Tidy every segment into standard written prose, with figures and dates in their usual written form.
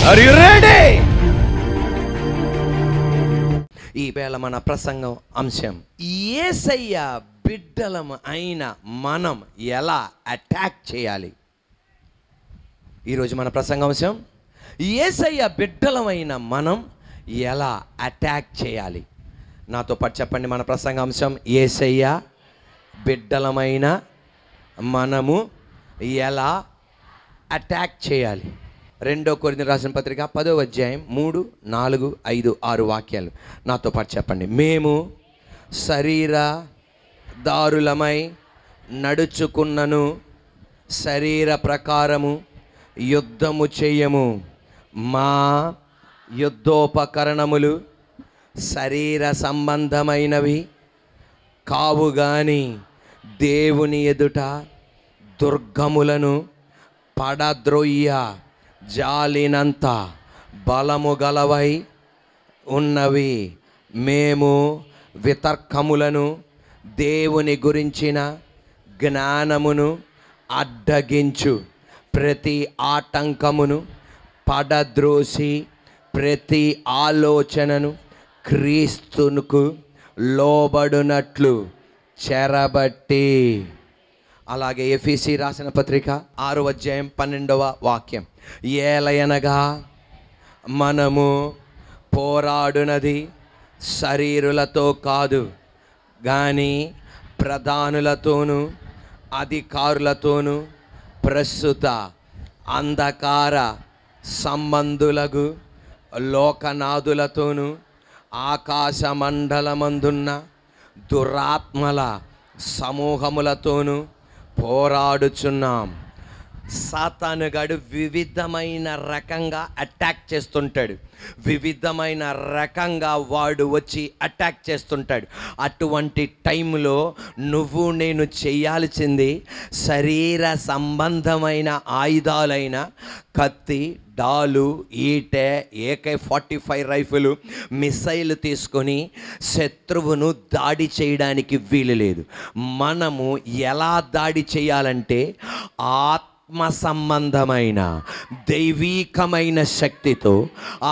Are you ready? ఈ వేళ మన ప్రసంగం అంశం, యేసయ్య బిడ్డలం అయిన మనం ఎలా అటాక్ చేయాలి. ఈరోజు మన ప్రసంగాంశం, యేసయ్య బిడ్డలమైన మనం ఎలా అటాక్ చేయాలి. నాతో పాటు చెప్పండి. మన ప్రసంగాంశం, యేసయ్య బిడ్డలమైన మనము ఎలా అటాక్ చేయాలి. 2 కొరింథీయులకు రాసిన పత్రిక 10వ అధ్యాయం 3, 4, 5, 6 వాక్యాలు నాతో పాటు చెప్పండి. మేము శరీర దారులమై నడుచుకున్నను శరీర ప్రకారము యుద్ధము చేయము. మా యుద్ధోపకరణములు శరీర సంబంధమైనవి కావు గాని దేవుని ఎదుట దుర్గములను పడద్రోయ్య జాలినంత బలము గలవై ఉన్నవి. మేము వితర్కములను దేవుని గురించిన జ్ఞానమును అడ్డగించు ప్రతి ఆటంకమును పడద్రోసి ప్రతి ఆలోచనను క్రీస్తునకు లోబడునట్లు చెరబట్టి. అలాగే ఎఫెసీ రాసిన పత్రిక 6వ అధ్యాయం 12వ వాక్యం, ఏలయనగా మనము పోరాడునది శరీరులతో కాదు కానీ ప్రధానులతోనూ అధికారులతోనూ ప్రస్తుత అంధకార సంబంధులకు లోకనాథులతోనూ ఆకాశ మండలమందున్న దురాత్మల సమూహములతోనూ పోరాడుచున్నాం. సాతానుగాడు వివిధమైన రకంగా అటాక్ చేస్తుంటాడు. వివిధమైన రకంగా వాడు వచ్చి అటాక్ చేస్తుంటాడు. అటువంటి టైంలో నువ్వు నేను చేయాల్సింది శరీర సంబంధమైన ఆయుధాలైన కత్తి, డాలు, ఈటె, AK-45 రైఫిల్, మిసైల్ తీసుకొని శత్రువును దాడి చేయడానికి వీలు లేదు. మనము ఎలా దాడి చేయాలంటే ఆత్మ సంబంధమైన దైవీకమైన శక్తితో,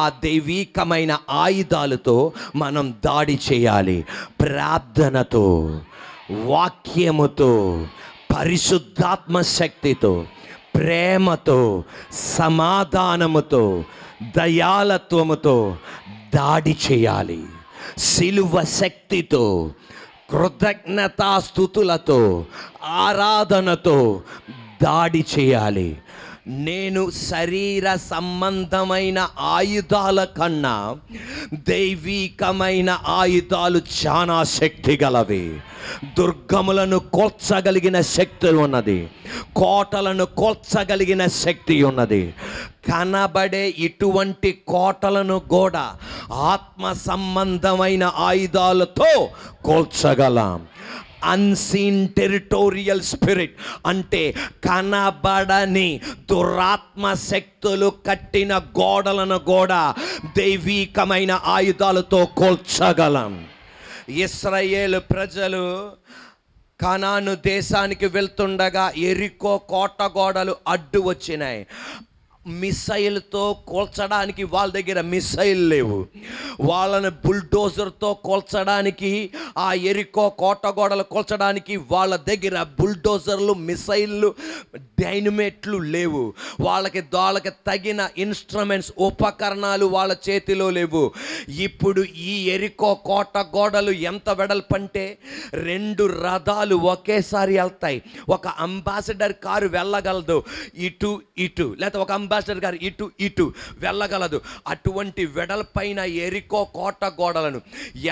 ఆ దైవీకమైన ఆయుధాలతో మనం దాడి చేయాలి. ప్రార్థనతో, వాక్యముతో, పరిశుద్ధాత్మ శక్తితో, ప్రేమతో, సమాధానముతో, దయాళత్వముతో దాడి చేయాలి. సిలువ శక్తితో, కృతజ్ఞతాస్తుతులతో, ఆరాధనతో దాడి చేయాలి. నేను శరీర సంబంధమైన ఆయుధాల కన్నా దైవికమైన ఆయుధాలు చాలా శక్తి గలవి. దుర్గములను కోల్చగలిగిన శక్తి ఉన్నది, కోటలను కోల్చగలిగిన శక్తి ఉన్నది. కనబడే ఇటువంటి కోటలను కూడా ఆత్మ సంబంధమైన ఆయుధాలతో కోల్చగలం. అన్సీన్ టెరిటోరియల్ స్పిరిట్ అంటే కనబడని దురాత్మ శక్తులు కట్టిన గోడలను కూడా దైవీకమైన ఆయుధాలతో కోల్చగలం. ఇశ్రాయేలు ప్రజలు కనాను దేశానికి వెళ్తుండగా ఎరికో కోట గోడలు అడ్డు వచ్చినాయి. మిసైల్తో కోల్చడానికి వాళ్ళ దగ్గర మిసైల్ లేవు. వాళ్ళని బుల్డోజర్తో కోల్చడానికి, ఆ ఎరికో కోట గోడలు కోల్చడానికి వాళ్ళ దగ్గర బుల్డోజర్లు, మిసైళ్ళు, డైనమేట్లు లేవు. వాళ్ళకి తగిన ఇన్స్ట్రుమెంట్స్, ఉపకరణాలు వాళ్ళ చేతిలో లేవు. ఇప్పుడు ఈ ఎరికో కోట గోడలు ఎంత వెడల్పంటే 2 రథాలు ఒకేసారి వెళ్తాయి. ఒక అంబాసిడర్ కారు వెళ్ళగలదు ఇటు ఇటు, లేకపోతే ఒక అంబాసిడర్ గారు ఇటు వెళ్ళగలదు. అటువంటి వెడల్పైన ఎరికో కోట గోడలను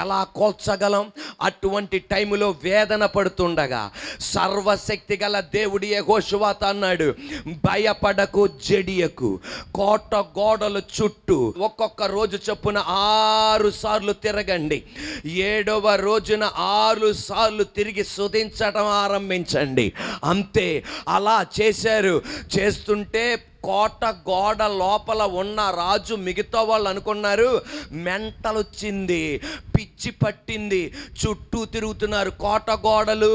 ఎలా కోల్చగలం? అటువంటి టైములో వేదన పడుతుండగా సర్వశక్తి గల దేవుడి యెహోషువ అన్నాడు, భయపడకు, జడియకు. కోట గోడల చుట్టూ ఒక్కొక్క రోజు చొప్పున 6 సార్లు తిరగండి. 7వ రోజున 6 సార్లు తిరిగి స్తుతించడం ఆరంభించండి. అంతే. అలా చేశారు. చేస్తుంటే కోట గోడ లోపల ఉన్న రాజు మిగతా వాళ్ళు అనుకున్నారు మెంటల్ వచ్చింది, పిచ్చి పట్టింది, చుట్టూ తిరుగుతున్నారు, కోట గోడలు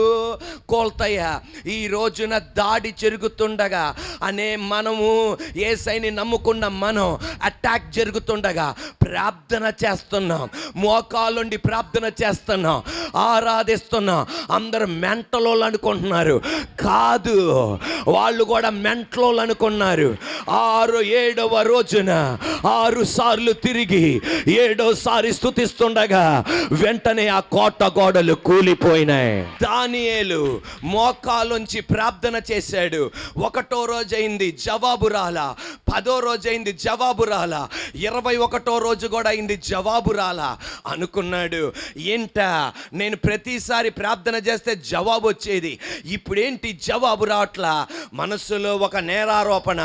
కోల్తాయా. ఈ రోజున దాడి జరుగుతుండగా మనము యేసయ్యని నమ్ముకున్న మనం అటాక్ జరుగుతుండగా ప్రార్థన చేస్తున్నాం, మోకాలుండి ప్రార్థన చేస్తున్నాం, ఆరాధిస్తున్నాం. అందరూ మెంటలోళ్ళు అనుకుంటున్నారు, కాదు వాళ్ళు కూడా మెంటలోళ్ళు అనుకున్నారు. 7వ రోజున 6 సార్లు తిరిగి 7వసారి స్తుతిస్తుండగా వెంటనే ఆ కోట గోడలు కూలిపోయినాయి. దానియేలు మోకాలుంచి ప్రార్థన చేశాడు. 1వ రోజు అయింది, జవాబు రాలా. 10వ రోజు అయింది, జవాబు రాలా. 21వ రోజు కూడా అయింది, జవాబు రాలా. అనుకున్నాడు, ఏంట నేను ప్రతిసారి ప్రార్థన చేస్తే జవాబు వచ్చేది, ఇప్పుడేంటి జవాబు రావట్లా. మనస్సులో ఒక నేరారోపణ,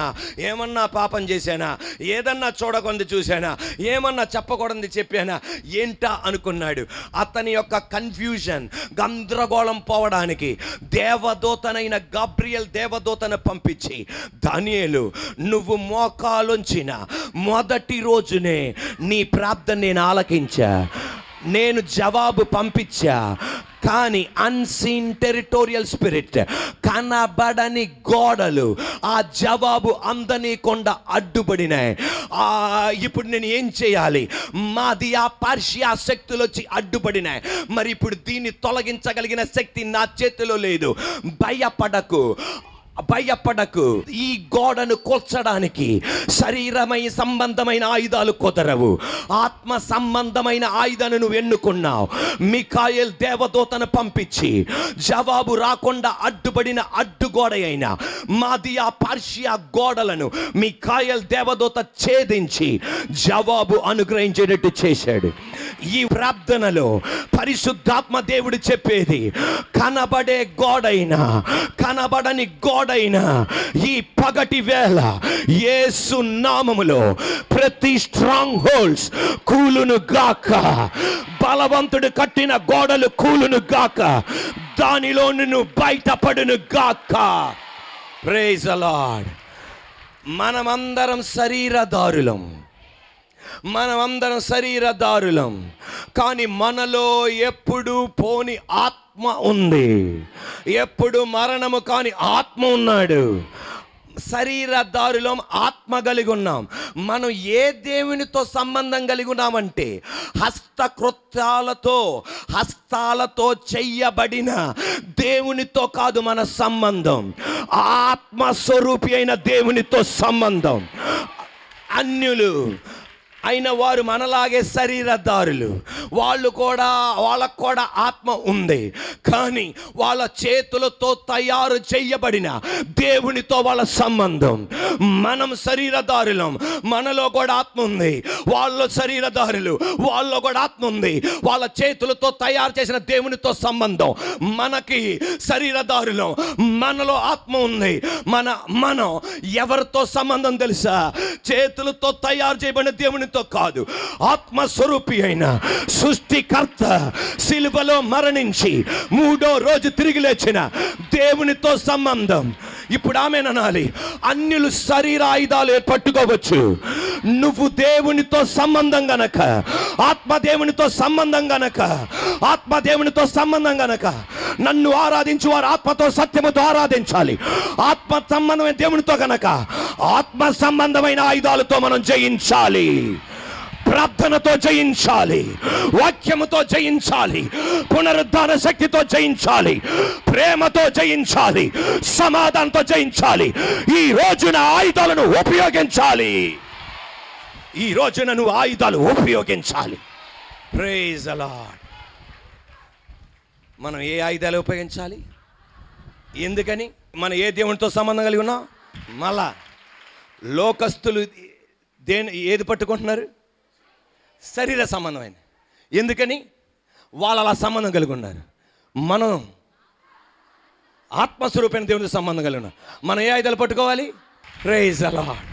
ఏమన్నా పాపం చేశానా, ఏదన్నా చూడకుంది చూశానా, ఏమన్నా చెప్పకూడదు చెప్పానా, ఏంటా అనుకున్నాడు. అతని యొక్క కన్ఫ్యూజన్, గందరగోళం పోవడానికి దేవదూతనైన గాబ్రియల్ దేవదూతను పంపించి, దానియేలు నువ్వు మోకాలుంచిన మొదటి రోజునే నీ ప్రార్థన నేను ఆలకించా, నేను జవాబు పంపించా. కానీ అన్సీన్ టెరిటోరియల్ స్పిరిట్, కనబడని గోడలు ఆ జవాబు అందనీకుండా అడ్డుపడినాయి. ఇప్పుడు నేను ఏం చేయాలి? మాది ఆ పర్షియా శక్తులు వచ్చి అడ్డుపడినాయి. మరి ఇప్పుడు దీన్ని తొలగించగలిగిన శక్తి నా చేతిలో లేదు. భయపడకు, భయపడకు. ఈ గోడను కూల్చడానికి శరీరమైన సంబంధమైన ఆయుధాలు కుదరవు, ఆత్మ సంబంధమైన ఆయుధాన్ని నువ్వు ఎన్నుకున్నావు. మిఖాయేల్ దేవదూతను పంపించి జవాబు రాకుండా అడ్డుపడిన అడ్డుగోడ అయిన మాదియా పర్షియా గోడలను మిఖాయేల్ దేవదూత ఛేదించి జవాబు అనుగ్రహించేటట్టు చేశాడు. ఈ ప్రార్థనలో పరిశుద్ధాత్మ దేవుడు చెప్పేది, కనబడే గోడైనా కనబడని గోడైనా ఈ పగటి వేళ యేసు నామములో ప్రతి స్ట్రాంగ్ హోల్డ్స్ కూలును గాక, బలవంతుడు కట్టిన గోడలు కూలును గాక, దానిలో నిన్ను బయటపడును గాక. Praise the lord. మనమందరం శరీరదారులం, మనమందరం శరీరదారులం, కానీ మనలో ఎప్పుడు పోని ఆత్మ ఉంది. ఎప్పుడు మరణము కాని ఆత్మ ఉన్నాడు. శరీరదారులం, ఆత్మ కలిగి ఉన్నాం. మనం ఏ దేవునితో సంబంధం కలిగి ఉన్నామంటే హస్తాలతో చెయ్యబడిన దేవునితో కాదు మన సంబంధం, ఆత్మస్వరూపి అయిన దేవునితో సంబంధం. అన్యులు అయిన వారు మనలాగే శరీరదారులు, వాళ్ళకు కూడా ఆత్మ ఉంది, కానీ వాళ్ళ చేతులతో తయారు చేయబడిన దేవునితో వాళ్ళ సంబంధం. మనం శరీరదారులం, మనలో కూడా ఆత్మ ఉంది. వాళ్ళు శరీరదారులు, వాళ్ళలో కూడా ఆత్మ ఉంది. వాళ్ళ చేతులతో తయారు చేసిన దేవునితో సంబంధం. మనకి శరీరదారులం, మనలో ఆత్మ ఉంది. మనం ఎవరితో సంబంధం తెలుసా? చేతులతో తయారు చేయబడిన దేవునితో కాదు, ఆత్మస్వరూపి అయిన సృష్టికర్త సిలువలో మరణించి 3వ రోజు తిరిగి లేచిన దేవునితో సంబంధం. ఇప్పుడు ఆమేననాలి. అన్యులు శరీర ఆయుధాలు పట్టుకోవచ్చు, నువ్వు దేవునితో సంబంధం గనక, ఆత్మదేవునితో సంబంధం గనక, ఆత్మదేవునితో సంబంధం గనక నన్ను ఆరాధించు వారు ఆత్మతో సత్యముతో ఆరాధించాలి. ఆత్మ సంబంధమైన దేవునితో గనక ఆత్మ సంబంధమైన ఆయుధాలతో మనం జయించాలి. ప్రార్థనతో జయించాలి, వాక్యముతో జయించాలి, పునరుద్ధాన శక్తితో జయించాలి, ప్రేమతో జయించాలి, సమాధానంతో జయించాలి. ఈ రోజున ఆయుధాలను ఉపయోగించాలి. ఈ రోజున నువ్వు ఆయుధాలు ఉపయోగించాలి. Praise the lord. మనం ఏ ఆయుధాలు ఉపయోగించాలి? ఎందుకని? మనం ఏ దేవునితో సంబంధం కలిగి ఉన్నాం? మళ్ళా లోకస్తులు ఏది పట్టుకుంటున్నారు? శరీర సంబంధమైన. ఎందుకని? వాళ్ళు అలా సంబంధం కలిగి ఉన్నారు. మనం ఆత్మస్వరూపమైన దేవునితో సంబంధం కలిగి ఉన్నాం. మనం ఏ ఆయుధాలు పట్టుకోవాలి? Praise the lord.